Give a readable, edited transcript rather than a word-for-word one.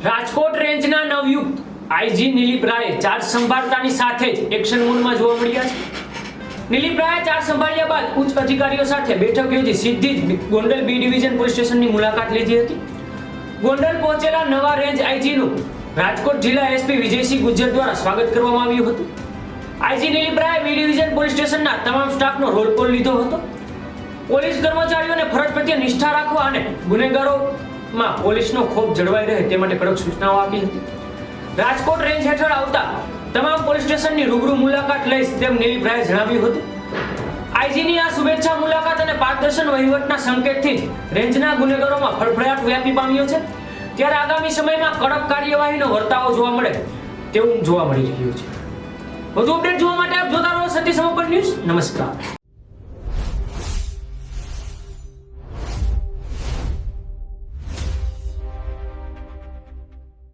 રાજકોટ રેન્જના નવયુક્ત આઈજી નિલીપ રાયે ચાર્જ સંભાળતાની સાથે જ એક્શન મોડમાં જોવા મળ્યા છે। નિલીપ રાયે ચાર્જ સંભાળ્યા બાદ ઉચ્ચ અધિકારીઓ સાથે બેઠક યોજી સીધી જ ગોંડલ બી ડિવિઝન પોલીસ સ્ટેશનની મુલાકાત લીધી હતી। ગોંડલ પહોંચેલા નવા રેન્જ આઈજીનું રાજકોટ જિલ્લા એસપી વિજયસિંહ ગુજ્જર દ્વારા સ્વાગત કરવામાં આવ્યું હતું। આઈજી નિલીપ રાયે બી ડિવિઝન પોલીસ સ્ટેશનના તમામ સ્ટાફનો રોલ કોલ લીધો હતો। પોલીસ કર્મચારીઓને ફરજ પ્રત્યે નિષ્ઠા રાખવા અને ગુનેગારોમાં પોલીસનો ખોફ જળવાઈ રહે તે માટે કડક સૂચનાઓ આપી હતી। રાજકોટ રેન્જ હેઠળ આવતા તમામ પોલીસ સ્ટેશનની રૂબરૂ મુલાકાત લઈશ તેમ નિલીપ રાયે જણાવ્યું હતું। આઈજીની આ શુભેચ્છા મુલાકાત અને પારદર્શન વહીવટના સંકેતથી જ રેન્જના ગુનેગારોમાં ફળફળાટ વ્યાપી પામ્યો છે, ત્યારે આગામી સમયમાં કડક કાર્યવાહીનો વર્તાવો જોવા મળે તેવું જોવા મળી રહ્યું છે। વધુ અપડેટ જોવા માટે આપ જોતા રહો સત્ય સમાપન ન્યૂઝ। નમસ્કાર।